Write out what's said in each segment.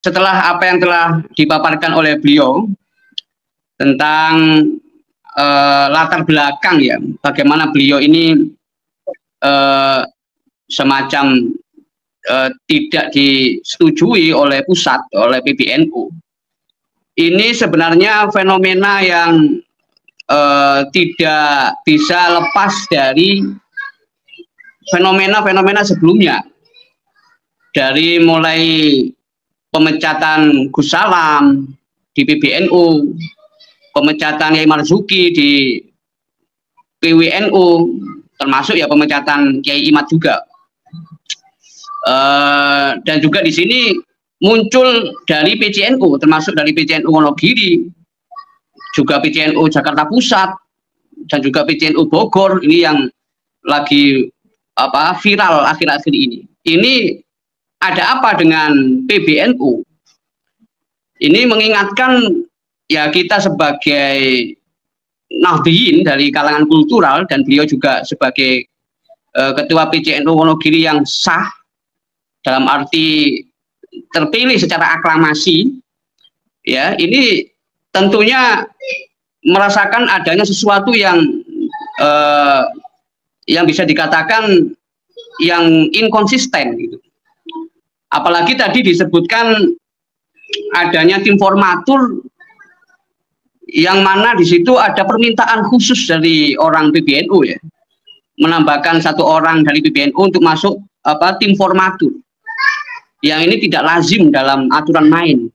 setelah apa yang telah dipaparkan oleh beliau tentang latar belakang ya, bagaimana beliau ini semacam tidak disetujui oleh pusat, oleh PBNU. Ini sebenarnya fenomena yang tidak bisa lepas dari fenomena-fenomena sebelumnya. Dari mulai pemecatan Gus Salam di PBNU, pemecatan Yai Marzuki di PWNU, termasuk ya pemecatan Kiai Imad juga. Dan juga di sini muncul dari PCNU, termasuk dari PCNU Wonogiri, juga PCNU Jakarta Pusat, dan juga PCNU Bogor, ini yang lagi viral akhir-akhir ini. Ini ada apa dengan PBNU? Ini mengingatkan ya kita sebagai nahdliyin dari kalangan kultural, dan beliau juga sebagai ketua PCNU Wonogiri yang sah, dalam arti terpilih secara aklamasi, ya ini tentunya merasakan adanya sesuatu yang bisa dikatakan yang inkonsisten gitu. Apalagi tadi disebutkan adanya tim formatur yang mana di situ ada permintaan khusus dari orang PBNU ya, menambahkan 1 orang dari PBNU untuk masuk tim formatur. Yang ini tidak lazim dalam aturan main.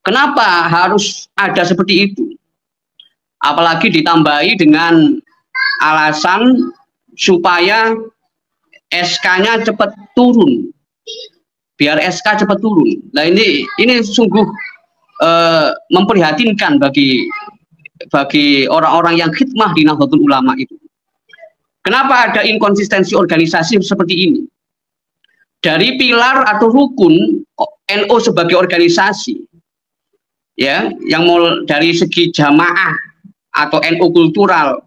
Kenapa harus ada seperti itu? Apalagi ditambahi dengan alasan supaya SK-nya cepat turun. Biar SK cepat turun. Nah ini sungguh memprihatinkan bagi orang-orang yang khidmah di Nahdlatul Ulama itu. Kenapa ada inkonsistensi organisasi seperti ini? Dari pilar atau rukun NU sebagai organisasi, ya, yang dari segi jamaah atau NU kultural,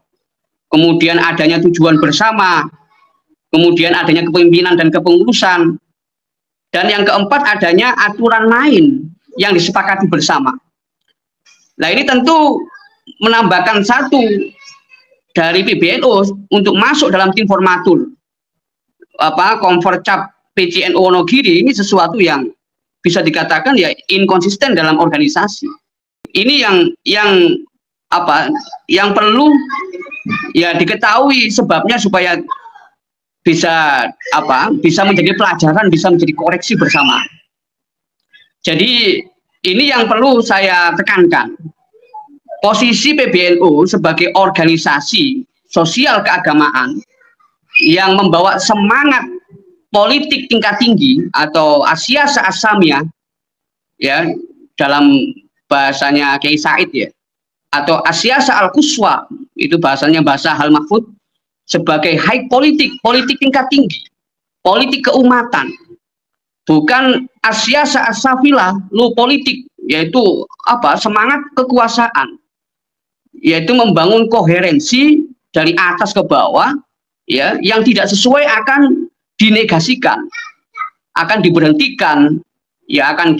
kemudian adanya tujuan bersama, kemudian adanya kepemimpinan dan kepengurusan, dan yang keempat adanya aturan main yang disepakati bersama. Nah ini tentu menambahkan 1 dari PBNU untuk masuk dalam tim formatur Komforcap PCNU Wonogiri, ini sesuatu yang bisa dikatakan ya inkonsisten dalam organisasi. Ini yang perlu ya diketahui sebabnya supaya bisa menjadi pelajaran, bisa menjadi koreksi bersama. Jadi ini yang perlu saya tekankan. Posisi PBNU sebagai organisasi sosial keagamaan yang membawa semangat politik tingkat tinggi atau Asyasa As-Samiyah ya, dalam bahasanya Kiai Said ya, atau Asyasa Al-Quswa, itu bahasanya bahasa Hal Mahfud, sebagai high politik tingkat tinggi, politik keumatan, bukan Asyasa As-Safilah, low politik, yaitu semangat kekuasaan, yaitu membangun koherensi dari atas ke bawah ya, yang tidak sesuai akan dinegasikan, akan diberhentikan, ya akan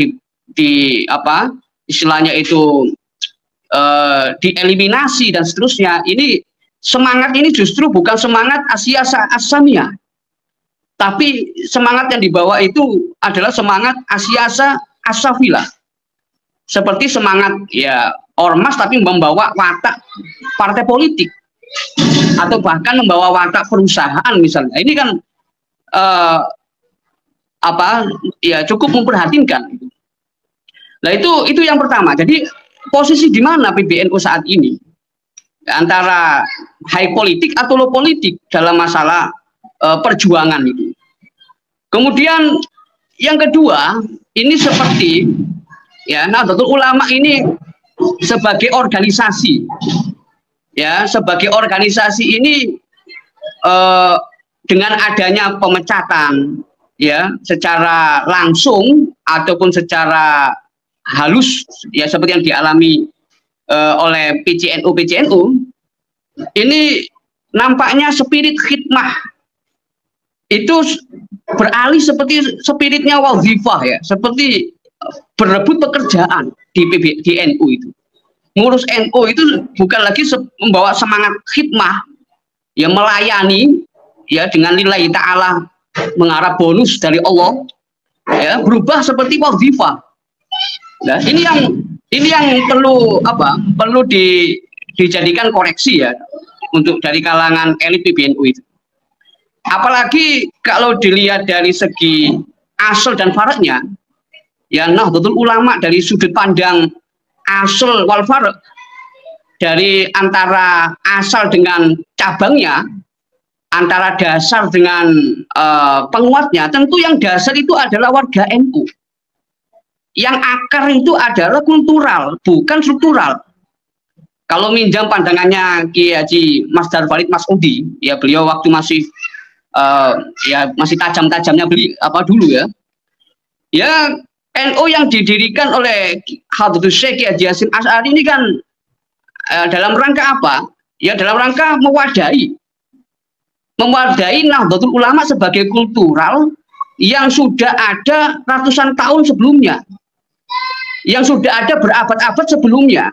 istilahnya itu dieliminasi dan seterusnya. Ini semangat ini justru bukan semangat Asyasa As-Samiyah, tapi semangat yang dibawa itu adalah semangat Asyasa As-Safilah, seperti semangat ya ormas tapi membawa watak partai politik, atau bahkan membawa watak perusahaan misalnya. Ini kan ya cukup memprihatinkan. Nah itu yang pertama. Jadi posisi di mana PBNU saat ini antara high politik atau low politik dalam masalah perjuangan itu. Kemudian yang kedua, ini seperti ya Nahdlatul Ulama ini sebagai organisasi, ya sebagai organisasi ini dengan adanya pemecatan ya secara langsung ataupun secara halus ya seperti yang dialami oleh PCNU ini nampaknya spirit khidmah itu beralih seperti spiritnya wazifah ya, seperti berebut pekerjaan di NU itu. Ngurus NU itu bukan lagi membawa semangat khidmah, ya melayani, ya dengan lillahi ta'ala, mengharap bonus dari Allah, ya berubah seperti wazifah. Nah, ini yang perlu dijadikan koreksi ya untuk dari kalangan elit PBNU itu. Apalagi kalau dilihat dari segi asal dan faradnya, ya Nahdlatul Ulama dari sudut pandang asal wal farad, dari antara asal dengan cabangnya, antara dasar dengan penguatnya, tentu yang dasar itu adalah warga NU. Yang akar itu adalah kultural, bukan struktural. Kalau minjam pandangannya Kiai Haji Mas Darvalid Masudi, ya beliau waktu masih tajam-tajamnya dulu ya. Ya NU yang didirikan oleh Hadratus Syekh Kiai Haji Hasyim Asy'ari ini kan dalam rangka apa? Ya dalam rangka mewadahi Nahdlatul Ulama sebagai kultural yang sudah ada ratusan tahun sebelumnya, yang sudah ada berabad-abad sebelumnya.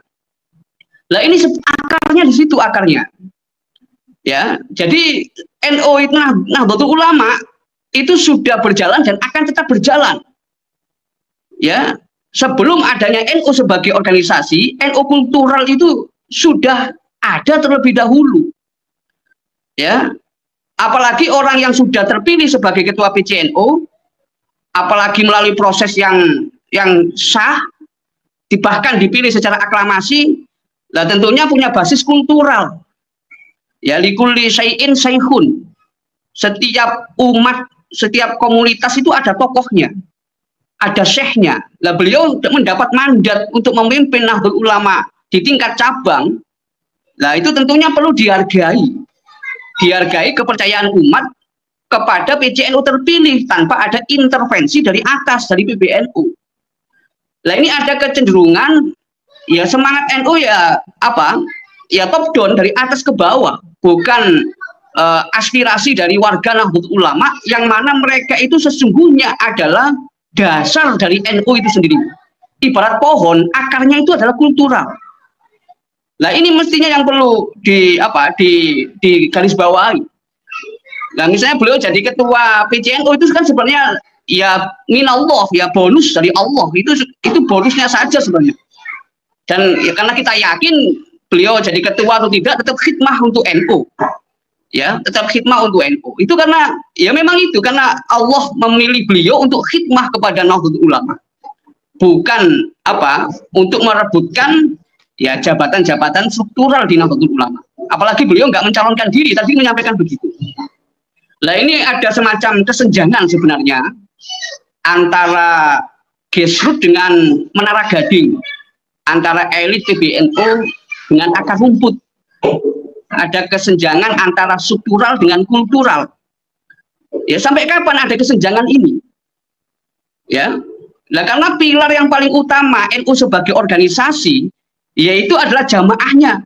Nah ini akarnya di situ akarnya. Ya, jadi NU itu Nahdlatul Ulama itu sudah berjalan dan akan tetap berjalan. Ya, sebelum adanya NU sebagai organisasi, NU kultural itu sudah ada terlebih dahulu. Ya, apalagi orang yang sudah terpilih sebagai ketua PCNU, apalagi melalui proses yang sah, bahkan dipilih secara aklamasi, nah tentunya punya basis kultural. Ya, likulli syai'in syaikhun. Setiap umat, setiap komunitas itu ada tokohnya, ada syekhnya. Nah beliau mendapat mandat untuk memimpin Nahdlatul Ulama di tingkat cabang. Nah itu tentunya perlu dihargai kepercayaan umat kepada PCNU terpilih tanpa ada intervensi dari atas, dari PBNU. Nah ini ada kecenderungan ya semangat NU ya top down dari atas ke bawah, bukan aspirasi dari warga Nahdlatul Ulama yang mana mereka itu sesungguhnya adalah dasar dari NU itu sendiri. Ibarat pohon, akarnya itu adalah kultural. Nah ini mestinya yang perlu di garis bawahi. Nah misalnya beliau jadi ketua PCNU itu kan sebenarnya ya minallah, ya bonus dari Allah, itu bonusnya saja sebenarnya. Dan ya karena kita yakin beliau jadi ketua atau tidak tetap khidmah untuk NU. Ya, tetap khidmah untuk NU. Itu karena ya memang itu karena Allah memilih beliau untuk khidmah kepada Nahdlatul Ulama. Bukan untuk merebutkan ya jabatan-jabatan struktural di Nahdlatul Ulama. Apalagi beliau nggak mencalonkan diri, tadi menyampaikan begitu. Nah, ini ada semacam kesenjangan sebenarnya antara grassroots dengan menara gading, antara elit PBNU dengan akar rumput. Ada kesenjangan antara struktural dengan kultural. Ya sampai kapan ada kesenjangan ini? Ya, nah karena pilar yang paling utama NU sebagai organisasi yaitu adalah jamaahnya.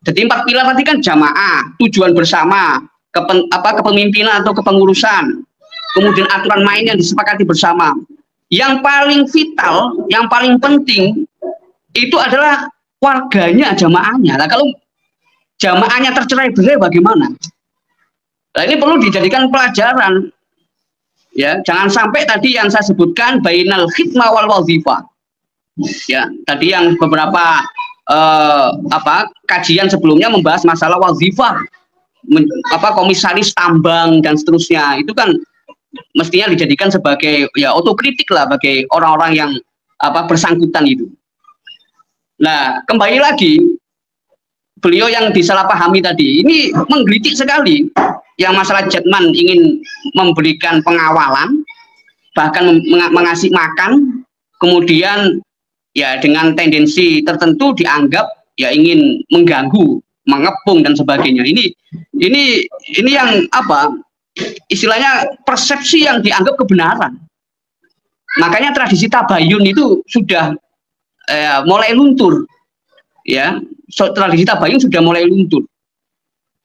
Jadi 4 pilar tadi kan jamaah, tujuan bersama, kepemimpinan atau kepengurusan, kemudian aturan main yang disepakati bersama. Yang paling vital, yang paling penting itu adalah warganya, jamaahnya. Nah, kalau jamaahnya tercerai-berai bagaimana? Nah, ini perlu dijadikan pelajaran. Ya, jangan sampai tadi yang saya sebutkan bainal khidmah wal wazifah. Ya, tadi yang beberapa kajian sebelumnya membahas masalah wazifah, komisaris tambang dan seterusnya. Itu kan mestinya dijadikan sebagai ya otokritik lah bagi orang-orang yang bersangkutan itu. Nah, kembali lagi beliau yang disalahpahami tadi ini menggelitik sekali yang masalah Jatman ingin memberikan pengawalan, bahkan mengasih makan, kemudian ya dengan tendensi tertentu dianggap ya ingin mengganggu, mengepung dan sebagainya. Ini yang istilahnya persepsi yang dianggap kebenaran. Makanya tradisi tabayun itu sudah mulai luntur. Ya, tradisi tabayun sudah mulai luntur.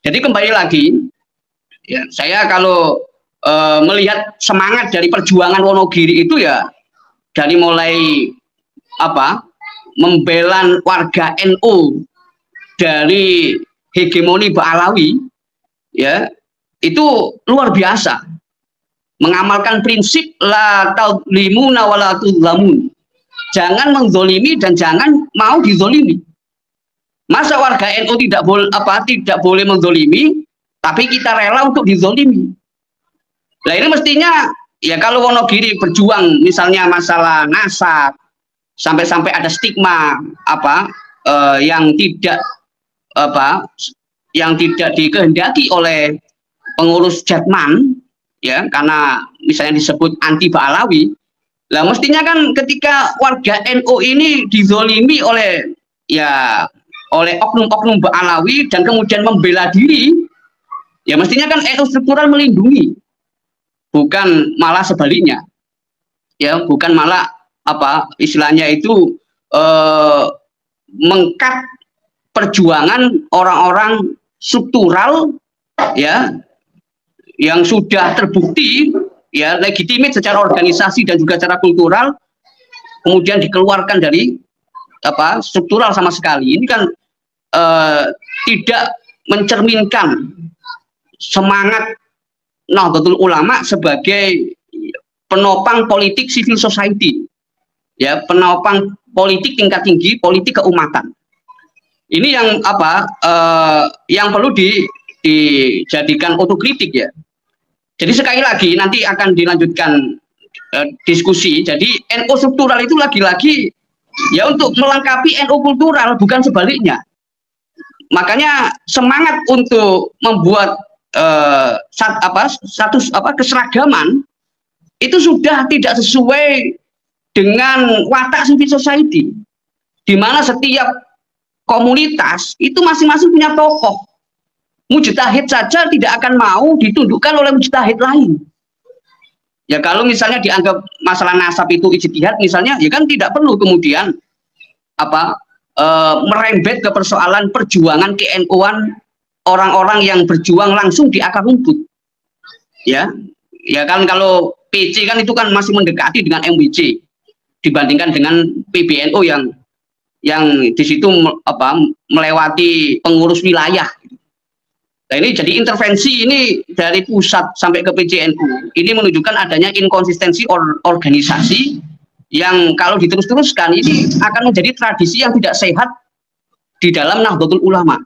Jadi kembali lagi, ya saya kalau melihat semangat dari perjuangan Wonogiri itu ya dari mulai apa membela warga NU dari hegemoni Ba'alawi, ya itu luar biasa, mengamalkan prinsip la tadzlimuna wa la tudzlamun, jangan menzolimi dan jangan mau dizolimi. Masa warga NU tidak boleh menzolimi, tapi kita rela untuk dizolimi. Nah ini mestinya ya kalau Wonogiri berjuang misalnya masalah nasab, sampai-sampai ada stigma yang tidak dikehendaki oleh pengurus Jatman, ya karena misalnya disebut anti Ba'alawi. Lah mestinya kan ketika warga NU ini dizolimi oleh oknum-oknum Ba'alawi dan kemudian membela diri, ya mestinya kan NU struktural melindungi, bukan malah sebaliknya, ya bukan malah istilahnya itu mengkat perjuangan orang-orang struktural, ya yang sudah terbukti ya legitimate secara organisasi dan juga secara kultural, kemudian dikeluarkan dari struktural sama sekali. Ini kan tidak mencerminkan semangat Nahdlatul Ulama sebagai penopang politik civil society, ya penopang politik tingkat tinggi, politik keumatan. Ini yang yang perlu dijadikan otokritik, ya. Jadi sekali lagi nanti akan dilanjutkan diskusi. Jadi NU struktural itu lagi-lagi ya untuk melengkapi NU kultural, bukan sebaliknya. Makanya semangat untuk membuat keseragaman itu sudah tidak sesuai dengan watak civil society, di mana setiap komunitas itu masing-masing punya tokoh. Mujtahid saja tidak akan mau ditundukkan oleh mujtahid lain. Ya kalau misalnya dianggap masalah nasab itu ijtihad misalnya, ya kan tidak perlu kemudian merembet ke persoalan perjuangan ke-NU-an orang-orang yang berjuang langsung di akar rumput. Ya kan kalau PC kan itu kan masih mendekati dengan MWC dibandingkan dengan PBNU yang di situ melewati pengurus wilayah. Nah ini jadi intervensi ini dari pusat sampai ke PCNU. Ini menunjukkan adanya inkonsistensi organisasi yang kalau diterus-teruskan ini akan menjadi tradisi yang tidak sehat di dalam Nahdlatul Ulama.